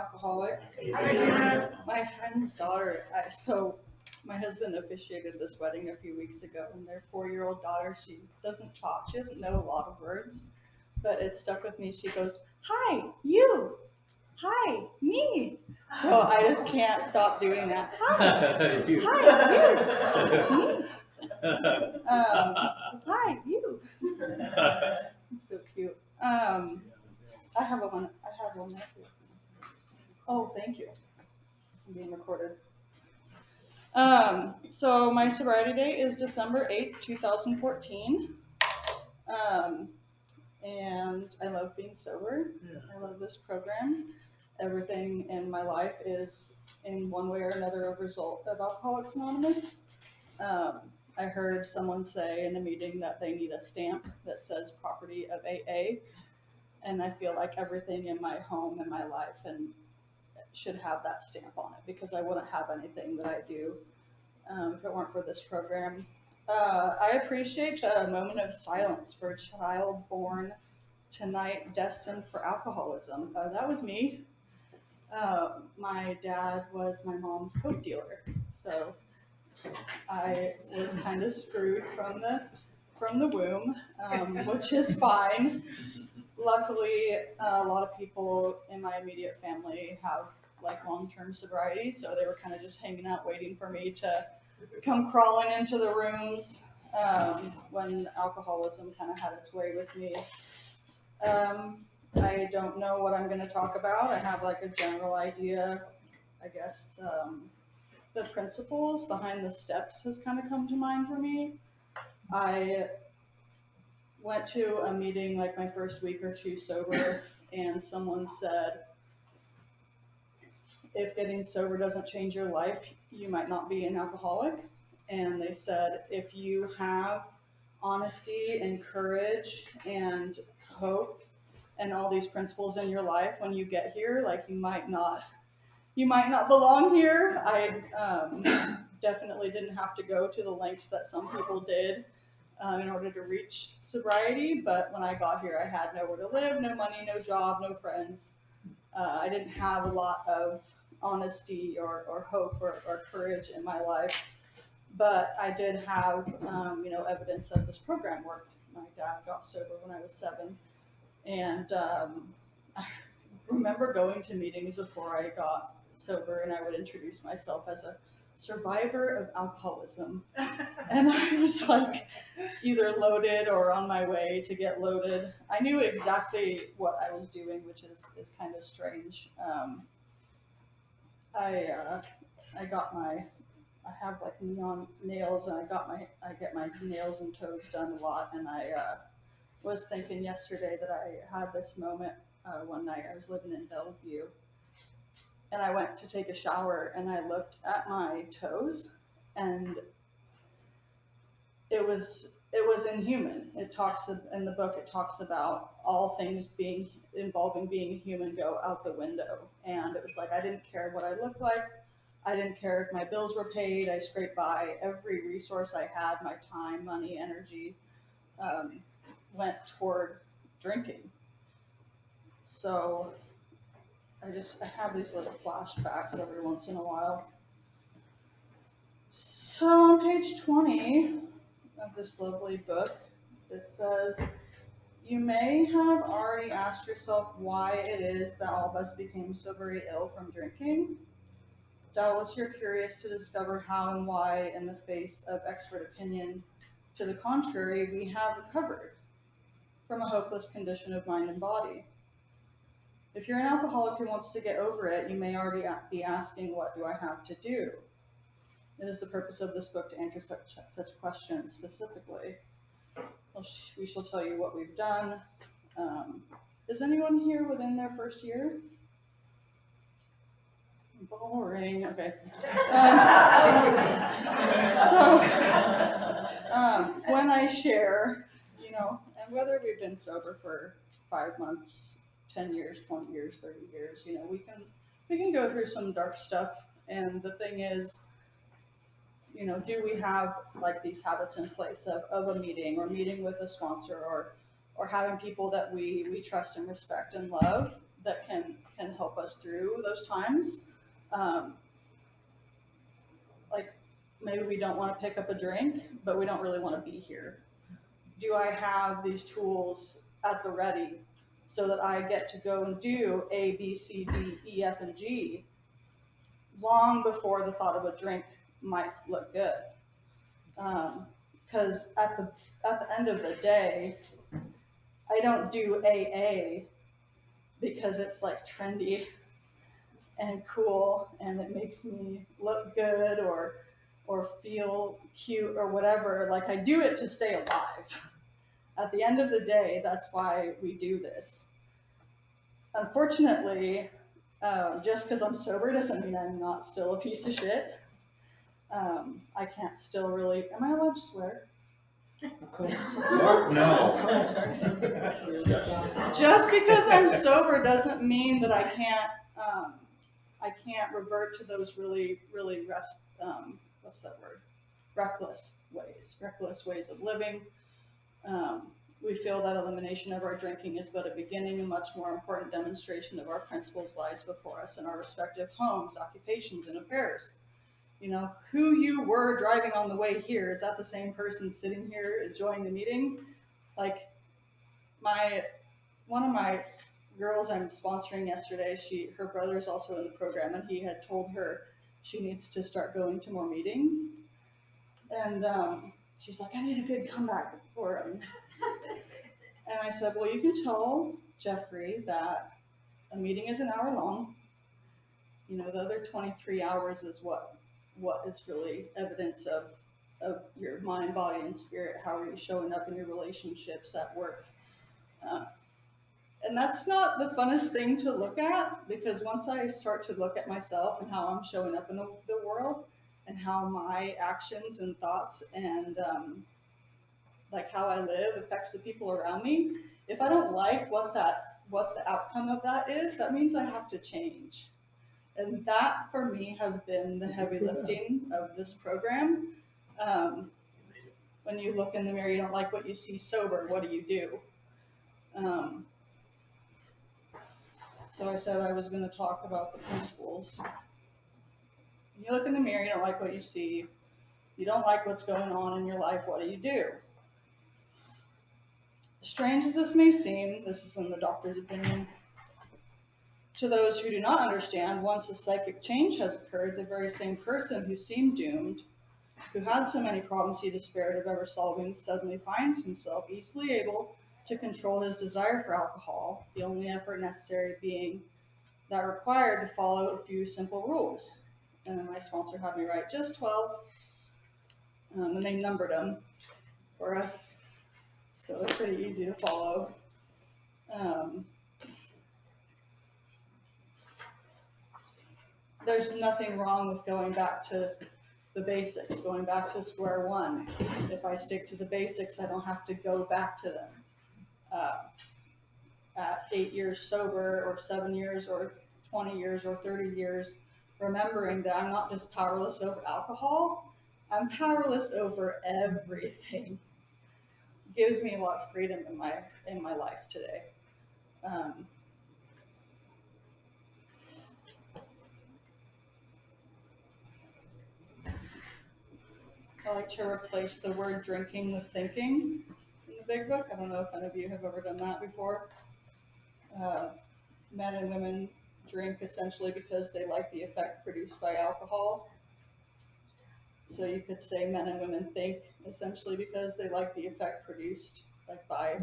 alcoholic. Hi, Dena. My friend's daughter, so my husband officiated this wedding a few weeks ago, and their 4-year-old daughter, she doesn't talk, she doesn't know a lot of words, but it stuck with me. She goes, "Hi, you. Hi, me." So I just can't stop doing that. Hi, You. hi, you. Me. Hi, you. It's so cute. I have one. Right here. Oh, thank you. I'm being recorded. So my sobriety date is December 8th, 2014. And I love being sober. Yeah. I love this program. Everything in my life is in one way or another a result of Alcoholics Anonymous. I heard someone say in a meeting that they need a stamp that says property of AA. And I feel like everything in my home and my life and should have that stamp on it, because I wouldn't have anything that I do if it weren't for this program. I appreciate a moment of silence for a child born tonight destined for alcoholism. That was me. My dad was my mom's coke dealer, so I was kind of screwed from the womb, which is fine. Luckily, a lot of people in my immediate family have like long-term sobriety, so they were kind of just hanging out waiting for me to come crawling into the rooms when alcoholism kind of had its way with me. I don't know what I'm going to talk about. I have like a general idea, I guess. The principles behind the steps has kind of come to mind for me. I went to a meeting like my first week or two sober, and someone said, if getting sober doesn't change your life, you might not be an alcoholic. And they said, if you have honesty and courage and hope and all these principles in your life when you get here, like you might not belong here. I definitely didn't have to go to the lengths that some people did in order to reach sobriety, but when I got here, I had nowhere to live, no money, no job, no friends. I didn't have a lot of honesty or hope or courage in my life, but I did have evidence of this program work. My dad got sober when I was 7, and I remember going to meetings before I got sober, and I would introduce myself as a survivor of alcoholism, and I was like either loaded or on my way to get loaded. I knew exactly what I was doing, which is kind of strange. I got I have like neon nails, and I get my nails and toes done a lot, and I was thinking yesterday that I had this moment one night. I was living in Bellevue, and I went to take a shower, and I looked at my toes, and it was inhuman. It talks in the book. It talks about all things involving being a human go out the window, and it was like I didn't care what I looked like. I didn't care if my bills were paid. I scraped by. Every resource I had, my time, money, energy, went toward drinking. So I have these little flashbacks every once in a while. So on page 20 of this lovely book, it says, you may have already asked yourself why it is that all of us became so very ill from drinking. Doubtless you're curious to discover how and why, in the face of expert opinion to the contrary, we have recovered from a hopeless condition of mind and body. If you're an alcoholic who wants to get over it, you may already be asking, what do I have to do? It is the purpose of this book to answer such questions specifically. We shall tell you what we've done. Is anyone here within their first year? Boring. Okay. When I share, and whether we've been sober for 5 months, 10 years, 20 years, 30 years, we can go through some dark stuff. And the thing is, do we have like these habits in place of a meeting or meeting with a sponsor or having people that we trust and respect and love? that can help us through those times. Um, like maybe we don't want to pick up a drink, but we don't really want to be here. Do I have these tools at the ready so that I get to go and do A, B, C, D, E, F, and G long before the thought of a drink might look good? Because at the end of the day, I don't do AA because it's like trendy and cool and it makes me look good or feel cute or whatever. Like I do it to stay alive. At the end of the day, that's why we do this. Unfortunately, just because I'm sober doesn't mean I'm not still a piece of shit. I can't still really. Am I allowed to swear? No. Just because I'm sober doesn't mean that I can't revert to those really, really what's that word? Reckless ways of living. Um, we feel that elimination of our drinking is but a beginning. A much more important demonstration of our principles lies before us in our respective homes, occupations, and affairs. You know, who you were driving on the way here, is that the same person sitting here enjoying the meeting? Like my one of my girls I'm sponsoring yesterday, her brother's also in the program, and he had told her she needs to start going to more meetings. And she's like, I need a good comeback for him. And I said, well, you can tell Jeffrey that a meeting is an hour long. You know, the other 23 hours is what is really evidence of your mind, body, and spirit. How are you showing up in your relationships at work? Uh, and that's not the funnest thing to look at, because once I start to look at myself and how I'm showing up in the world and how my actions and thoughts and like how I live affects the people around me, if I don't like what the outcome of that is, that means I have to change. And that for me has been the heavy lifting of this program. Um, when you look in the mirror, you don't like what you see sober, what do you do? Um, so I said I was going to talk about the principles. When you look in the mirror, you don't like what you see, you don't like what's going on in your life, what do you do? Strange as this may seem, this is in the doctor's opinion, to those who do not understand, once a psychic change has occurred, the very same person who seemed doomed, who had so many problems he despaired of ever solving, suddenly finds himself easily able to control his desire for alcohol, the only effort necessary being that required to follow a few simple rules. And then my sponsor had me write just 12, and they numbered them for us, so they're pretty easy to follow. Um, there's nothing wrong with going back to the basics, going back to square one. If I stick to the basics, I don't have to go back to them. At 8 years sober, or 7 years, or 20 years, or 30 years, remembering that I'm not just powerless over alcohol, I'm powerless over everything. Gives me a lot of freedom in my life today. Um, I like to replace the word drinking with thinking in the big book. I don't know if any of you have ever done that before. Uh, Men and women drink essentially because they like the effect produced by alcohol. So you could say men and women think essentially because they like the effect produced like by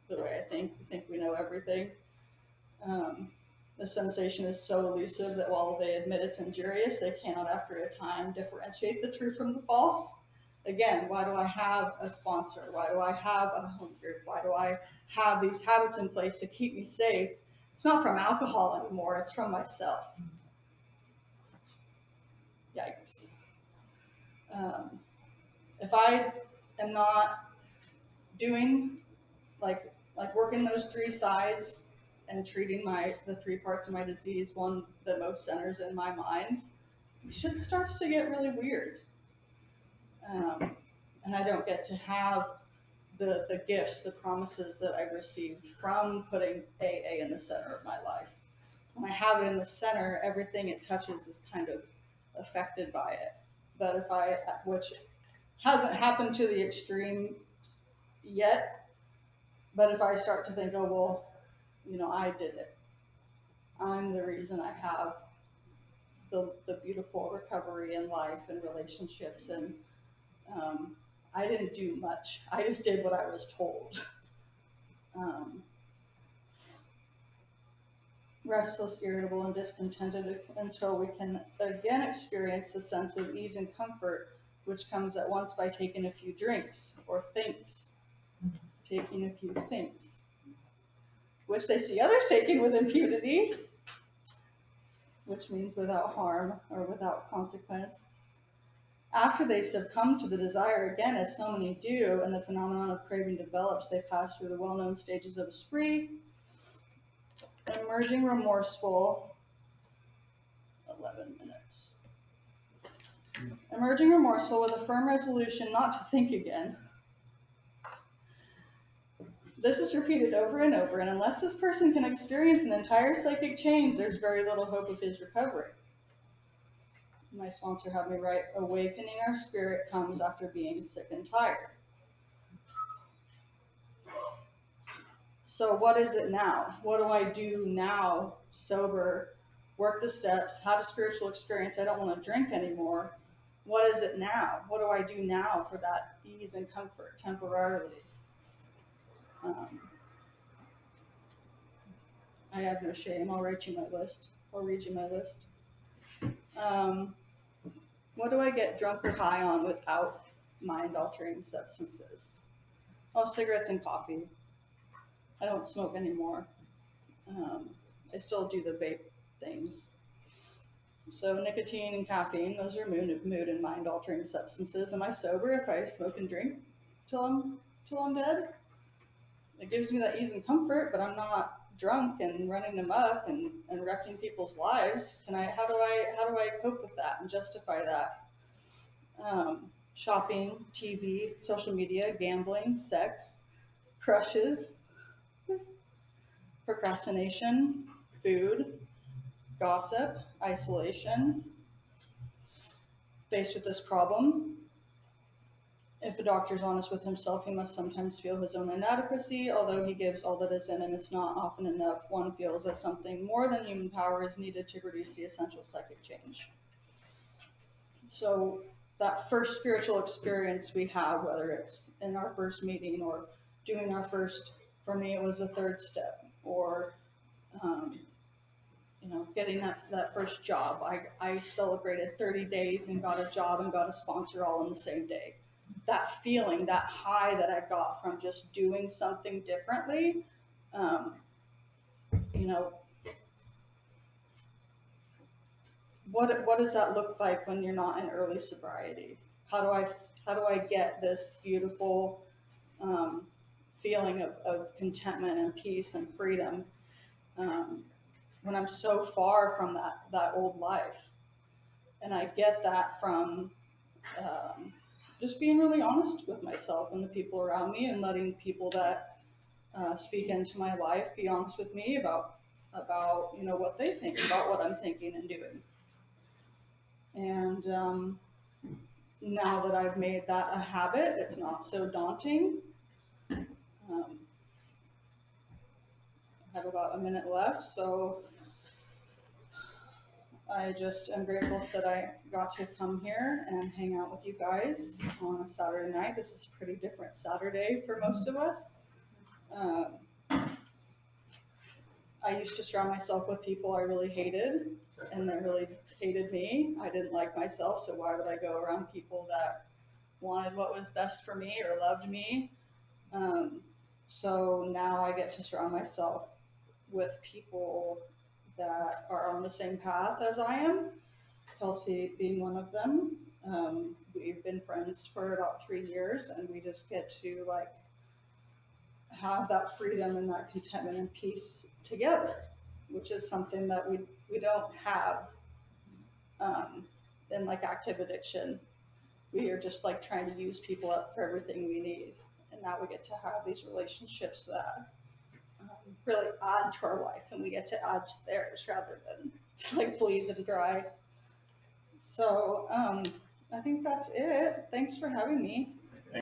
the way I think. We think we know everything. Um, the sensation is so elusive that while they admit it's injurious, they cannot after a time differentiate the true from the false. Again, why do I have a sponsor? Why do I have a home group? Why do I have these habits in place to keep me safe? It's not from alcohol anymore, it's from myself. Yikes. If I am not doing like working those three sides and treating the three parts of my disease, one that most centers in my mind, shit starts to get really weird. And I don't get to have the gifts, the promises that I received from putting AA in the center of my life. when I have it in the center, everything it touches is kind of affected by it. But if I, which hasn't happened to the extreme yet, but if I start to think, oh, well, I did it. I'm the reason I have the beautiful recovery in life and relationships. And I didn't do much. I just did what I was told. Um, Restless, irritable, and discontented until we can again experience the sense of ease and comfort, which comes at once by taking a few drinks or things. Taking a few things, which they see others taking with impunity, which means without harm or without consequence. After they succumb to the desire again, as so many do, and the phenomenon of craving develops, they pass through the well-known stages of a spree, emerging remorseful. 11 minutes. Emerging remorseful with a firm resolution not to think again. This is repeated over and over, and unless this person can experience an entire psychic change, there's very little hope of his recovery. My sponsor had me write, awakening our spirit comes after being sick and tired. So what is it now? What do I do now, sober, work the steps, have a spiritual experience? I don't want to drink anymore. What is it now? What do I do now for that ease and comfort temporarily? I have no shame. I'll write you my list. I'll read you my list. What do I get drunk or high on without mind-altering substances? Oh, cigarettes and coffee. I don't smoke anymore. I still do the vape things. So nicotine and caffeine, those are mood and mind-altering substances. Am I sober if I smoke and drink till I'm dead? It gives me that ease and comfort, but I'm not drunk and running amok and wrecking people's lives. How do I cope with that and justify that? Shopping, TV, social media, gambling, sex, crushes, procrastination, food, gossip, isolation. Faced with this problem, if a doctor is honest with himself, he must sometimes feel his own inadequacy. Although he gives all that is in him, it's not often enough. One feels that something more than human power is needed to produce the essential psychic change. So that first spiritual experience we have, whether it's in our first meeting or doing our first, for me it was a third step, or getting that first job. I celebrated 30 days and got a job and got a sponsor all in the same day. That feeling, that high that I got from just doing something differently, what does that look like when you're not in early sobriety? How do I get this beautiful feeling of contentment and peace and freedom when I'm so far from that old life? And I get that from just being really honest with myself and the people around me, and letting people that speak into my life be honest with me about what they think about what I'm thinking and doing. And now that I've made that a habit, it's not so daunting. I have about a minute left, so I just am grateful that I got to come here and hang out with you guys on a Saturday night. This is a pretty different Saturday for most of us. I used to surround myself with people I really hated, and they really hated me. I didn't like myself, so why would I go around people that wanted what was best for me or loved me? So now I get to surround myself with people that are on the same path as I am, Kelsey being one of them. We've been friends for about 3 years, and we just get to have that freedom and that contentment and peace together, which is something that we don't have in active addiction. We are just trying to use people up for everything we need, and now we get to have these relationships that really add to our life, and we get to add to theirs rather than like bleed them dry. So I think that's it. Thanks for having me.